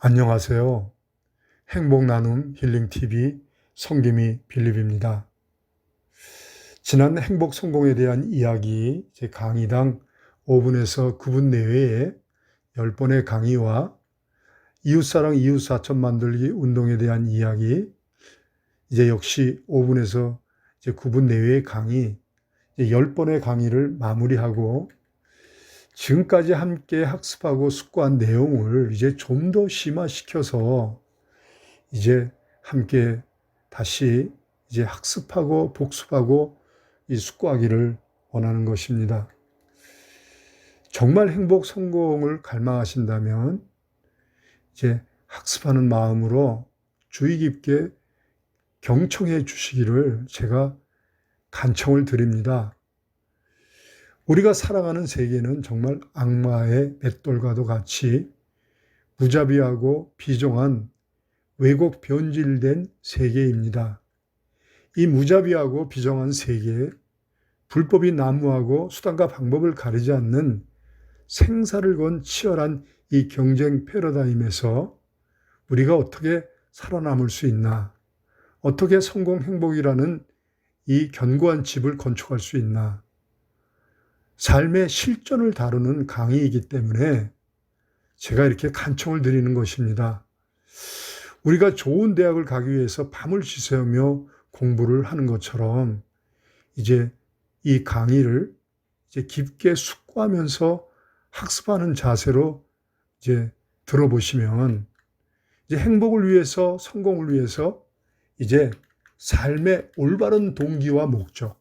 안녕하세요. 행복 나눔 힐링 TV 성김이 빌립입니다. 지난 행복 성공에 대한 이야기 제 강의당 5분에서 9분 내외에 10번의 강의와 이웃사랑 이웃사천 만들기 운동에 대한 이야기, 이제 역시 5분에서 이제 9분 내외의 강의, 이제 10번의 강의를 마무리하고 지금까지 함께 학습하고 숙고한 내용을 이제 좀 더 심화시켜서 이제 함께 다시 이제 학습하고 복습하고 이 숙고하기를 원하는 것입니다. 정말 행복 성공을 갈망하신다면 이제 학습하는 마음으로 주의 깊게 경청해 주시기를 제가 간청을 드립니다. 우리가 살아가는 세계는 정말 악마의 맷돌과도 같이 무자비하고 비정한 왜곡 변질된 세계입니다. 이 무자비하고 비정한 세계에 불법이 난무하고 수단과 방법을 가리지 않는 생사를 건 치열한 이 경쟁 패러다임에서 우리가 어떻게 살아남을 수 있나, 어떻게 성공 행복이라는 이 견고한 집을 건축할 수 있나, 삶의 실전을 다루는 강의이기 때문에 제가 이렇게 간청을 드리는 것입니다. 우리가 좋은 대학을 가기 위해서 밤을 지새우며 공부를 하는 것처럼 이제 이 강의를 이제 깊게 숙고하면서 학습하는 자세로 이제 들어보시면 이제 행복을 위해서, 성공을 위해서 이제 삶의 올바른 동기와 목적,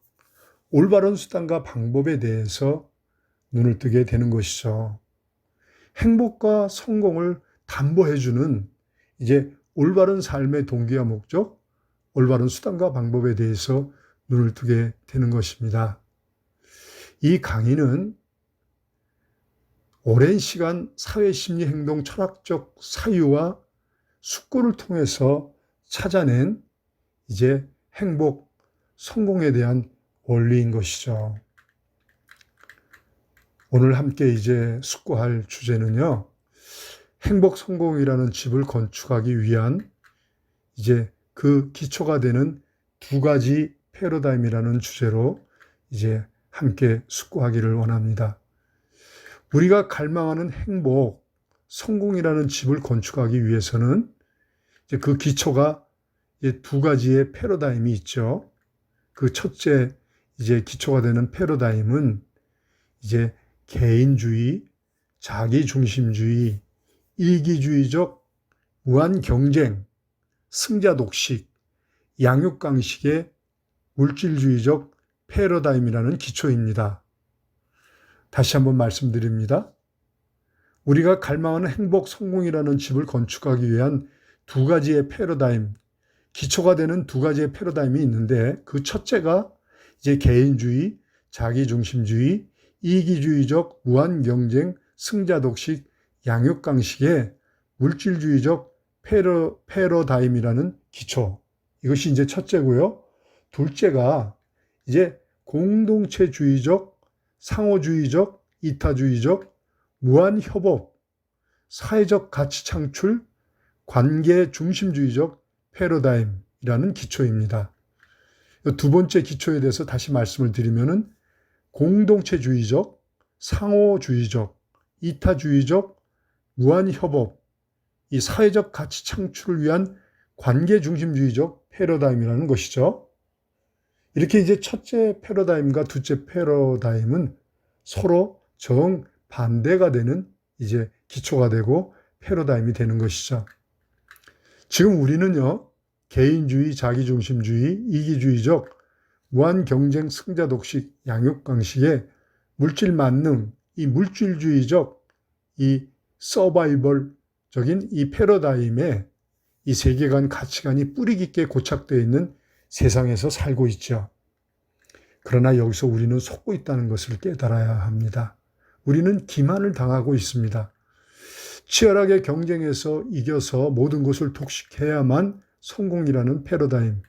올바른 수단과 방법에 대해서 눈을 뜨게 되는 것이죠. 행복과 성공을 담보해주는 이제 올바른 삶의 동기와 목적, 올바른 수단과 방법에 대해서 눈을 뜨게 되는 것입니다. 이 강의는 오랜 시간 사회심리행동 철학적 사유와 숙고를 통해서 찾아낸 이제 행복, 성공에 대한 원리인 것이죠. 오늘 함께 이제 숙고할 주제는요, 행복 성공이라는 집을 건축하기 위한 이제 그 기초가 되는 두 가지 패러다임이라는 주제로 이제 함께 숙고하기를 원합니다. 우리가 갈망하는 행복, 성공이라는 집을 건축하기 위해서는 이제 그 기초가 이제 두 가지의 패러다임이 있죠. 그 첫째 이제 기초가 되는 패러다임은 이제 개인주의, 자기중심주의, 이기주의적 무한 경쟁, 승자 독식, 양육강식의 물질주의적 패러다임이라는 기초입니다. 다시 한번 말씀드립니다. 우리가 갈망하는 행복, 성공이라는 집을 건축하기 위한 두 가지의 패러다임, 기초가 되는 두 가지의 패러다임이 있는데 그 첫째가 이제 개인주의, 자기중심주의, 이기주의적 무한경쟁, 승자독식, 양육강식의 물질주의적 패러다임이라는 기초. 이것이 이제 첫째고요. 둘째가 이제 공동체주의적, 상호주의적, 이타주의적, 무한협업, 사회적 가치 창출, 관계중심주의적 패러다임이라는 기초입니다. 두 번째 기초에 대해서 다시 말씀을 드리면은 공동체주의적, 상호주의적, 이타주의적, 무한협업, 이 사회적 가치 창출을 위한 관계중심주의적 패러다임이라는 것이죠. 이렇게 이제 첫째 패러다임과 둘째 패러다임은 서로 정반대가 되는 이제 기초가 되고 패러다임이 되는 것이죠. 지금 우리는요, 개인주의, 자기중심주의, 이기주의적, 무한경쟁, 승자독식, 양육강식의 물질 만능, 이 물질주의적, 이 서바이벌적인 이 패러다임에 이 세계관, 가치관이 뿌리 깊게 고착되어 있는 세상에서 살고 있죠. 그러나 여기서 우리는 속고 있다는 것을 깨달아야 합니다. 우리는 기만을 당하고 있습니다. 치열하게 경쟁해서 이겨서 모든 것을 독식해야만 성공이라는 패러다임.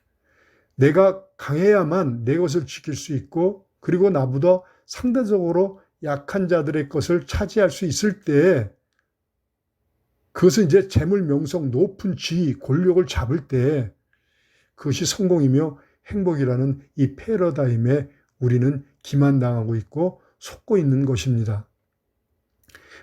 내가 강해야만 내 것을 지킬 수 있고 그리고 나보다 상대적으로 약한 자들의 것을 차지할 수 있을 때에 그것은 이제 재물, 명성, 높은 지위, 권력을 잡을 때 그것이 성공이며 행복이라는 이 패러다임에 우리는 기만당하고 있고 속고 있는 것입니다.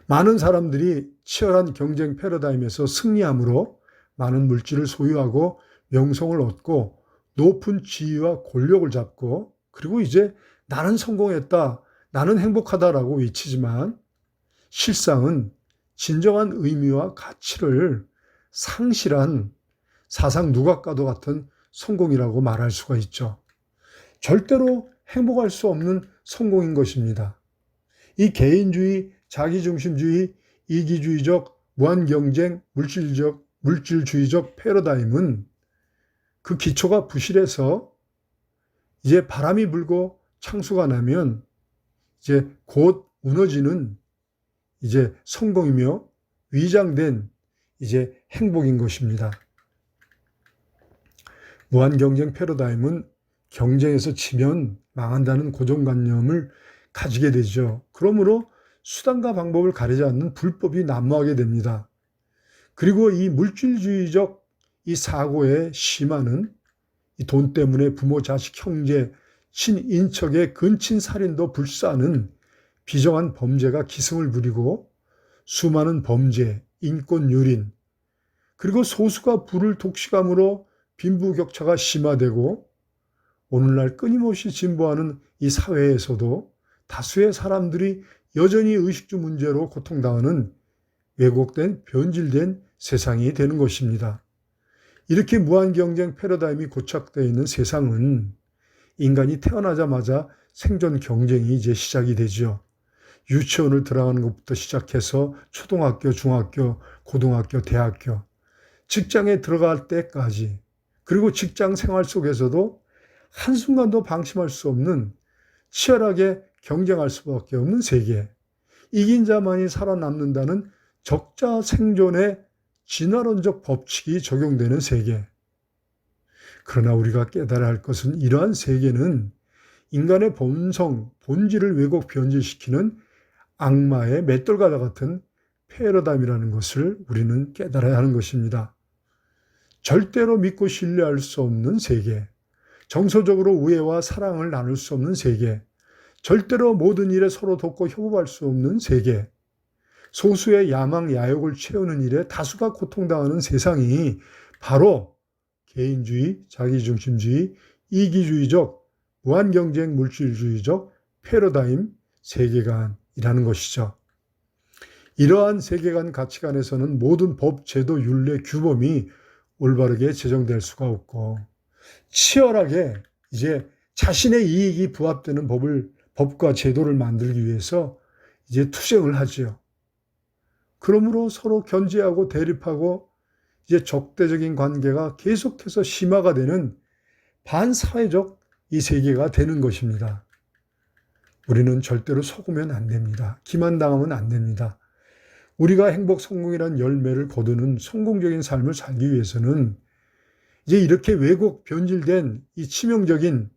많은 사람들이 치열한 경쟁 패러다임에서 승리함으로 많은 물질을 소유하고 명성을 얻고 높은 지위와 권력을 잡고 그리고 이제 나는 성공했다, 나는 행복하다라고 외치지만 실상은 진정한 의미와 가치를 상실한 사상 누각과도 같은 성공이라고 말할 수가 있죠. 절대로 행복할 수 없는 성공인 것입니다. 이 개인주의, 자기중심주의, 이기주의적, 무한경쟁, 물질주의적 패러다임은 그 기초가 부실해서 이제 바람이 불고 창수가 나면 이제 곧 무너지는 이제 성공이며 위장된 이제 행복인 것입니다. 무한경쟁 패러다임은 경쟁에서 지면 망한다는 고정관념을 가지게 되죠. 그러므로 수단과 방법을 가리지 않는 불법이 난무하게 됩니다. 그리고 이 물질주의적 이 사고의 심화는 이 돈 때문에 부모, 자식, 형제, 친인척의 근친살인도 불사하는 비정한 범죄가 기승을 부리고 수많은 범죄, 인권유린, 그리고 소수가 부를 독식함으로 빈부격차가 심화되고 오늘날 끊임없이 진보하는 이 사회에서도 다수의 사람들이 여전히 의식주 문제로 고통당하는 왜곡된 변질된 세상이 되는 것입니다. 이렇게 무한경쟁 패러다임이 고착되어 있는 세상은 인간이 태어나자마자 생존 경쟁이 이제 시작이 되죠. 유치원을 들어가는 것부터 시작해서 초등학교, 중학교, 고등학교, 대학교, 직장에 들어갈 때까지 그리고 직장 생활 속에서도 한순간도 방심할 수 없는 치열하게 경쟁할 수밖에 없는 세계, 이긴 자만이 살아남는다는 적자 생존의 진화론적 법칙이 적용되는 세계. 그러나 우리가 깨달아야 할 것은 이러한 세계는 인간의 본성, 본질을 왜곡 변질시키는 악마의 맷돌과 같은 패러다임이라는 것을 우리는 깨달아야 하는 것입니다. 절대로 믿고 신뢰할 수 없는 세계, 정서적으로 우애와 사랑을 나눌 수 없는 세계, 절대로 모든 일에 서로 돕고 협업할 수 없는 세계, 소수의 야망, 야욕을 채우는 일에 다수가 고통당하는 세상이 바로 개인주의, 자기중심주의, 이기주의적, 무한경쟁 물질주의적 패러다임 세계관이라는 것이죠. 이러한 세계관 가치관에서는 모든 법, 제도, 율례, 규범이 올바르게 제정될 수가 없고 치열하게 이제 자신의 이익이 부합되는 법과 제도를 만들기 위해서 이제 투쟁을 하지요. 그러므로 서로 견제하고 대립하고 이제 적대적인 관계가 계속해서 심화가 되는 반사회적 이 세계가 되는 것입니다. 우리는 절대로 속으면 안 됩니다. 기만당하면 안 됩니다. 우리가 행복 성공이란 열매를 거두는 성공적인 삶을 살기 위해서는 이제 이렇게 왜곡 변질된 이 치명적인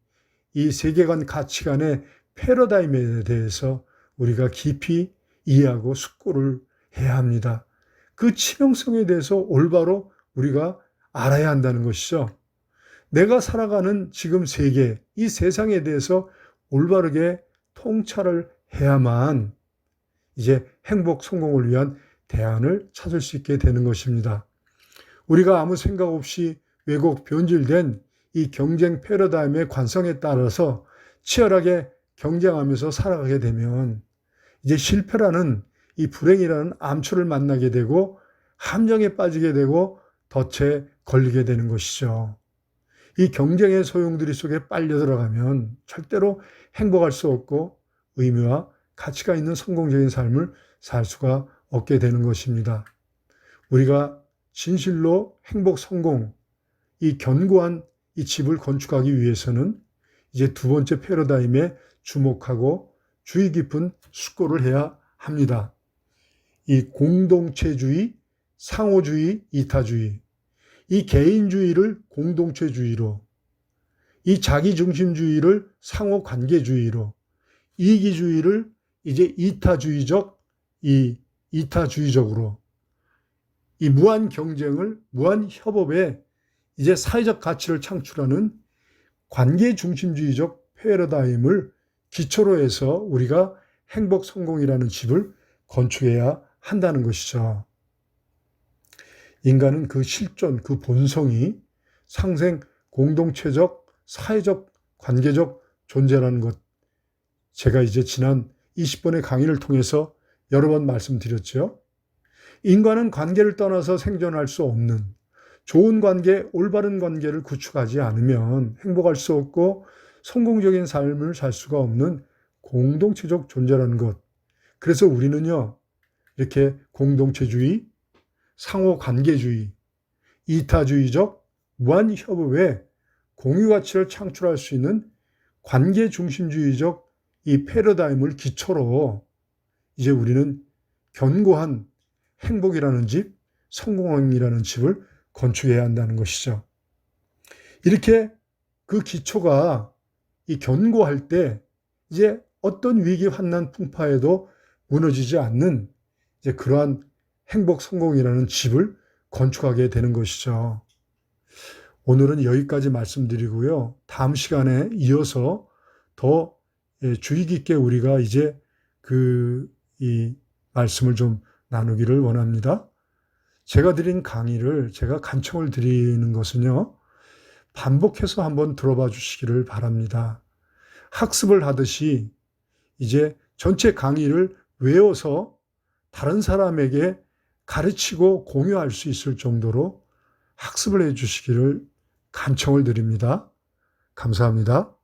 이 세계관 가치관의 패러다임에 대해서 우리가 깊이 이해하고 숙고를 해야 합니다. 그 치명성에 대해서 올바로 우리가 알아야 한다는 것이죠. 내가 살아가는 지금 세계, 이 세상에 대해서 올바르게 통찰을 해야만 이제 행복 성공을 위한 대안을 찾을 수 있게 되는 것입니다. 우리가 아무 생각 없이 왜곡 변질된 이 경쟁 패러다임의 관성에 따라서 치열하게 경쟁하면서 살아가게 되면 이제 실패라는 이 불행이라는 암초를 만나게 되고 함정에 빠지게 되고 덫에 걸리게 되는 것이죠. 이 경쟁의 소용돌이 속에 빨려 들어가면 절대로 행복할 수 없고 의미와 가치가 있는 성공적인 삶을 살 수가 없게 되는 것입니다. 우리가 진실로 행복, 성공, 이 견고한 이 집을 건축하기 위해서는 이제 두 번째 패러다임에 주목하고 주의 깊은 숙고를 해야 합니다. 이 공동체주의, 상호주의, 이타주의, 이 개인주의를 공동체주의로, 이 자기중심주의를 상호관계주의로, 이기주의를 이제 이타주의적으로, 이 무한 경쟁을, 무한 협업에 이제 사회적 가치를 창출하는 관계 중심주의적 패러다임을 기초로 해서 우리가 행복 성공이라는 집을 건축해야 한다는 것이죠. 인간은 그 실존, 그 본성이 상생 공동체적, 사회적, 관계적 존재라는 것. 제가 이제 지난 20번의 강의를 통해서 여러 번 말씀드렸죠. 인간은 관계를 떠나서 생존할 수 없는 좋은 관계, 올바른 관계를 구축하지 않으면 행복할 수 없고 성공적인 삶을 살 수가 없는 공동체적 존재라는 것. 그래서 우리는요, 이렇게 공동체주의, 상호관계주의, 이타주의적 무한협업에 공유가치를 창출할 수 있는 관계중심주의적 이 패러다임을 기초로 이제 우리는 견고한 행복이라는 집, 성공이라는 집을 건축해야 한다는 것이죠. 이렇게 그 기초가 이 견고할 때 이제 어떤 위기 환난 풍파에도 무너지지 않는 이제 그러한 행복 성공이라는 집을 건축하게 되는 것이죠. 오늘은 여기까지 말씀드리고요. 다음 시간에 이어서 더 주의 깊게 우리가 이제 이 말씀을 좀 나누기를 원합니다. 제가 드린 강의를 제가 간청을 드리는 것은요, 반복해서 한번 들어봐 주시기를 바랍니다. 학습을 하듯이 이제 전체 강의를 외워서 다른 사람에게 가르치고 공유할 수 있을 정도로 학습을 해 주시기를 간청을 드립니다. 감사합니다.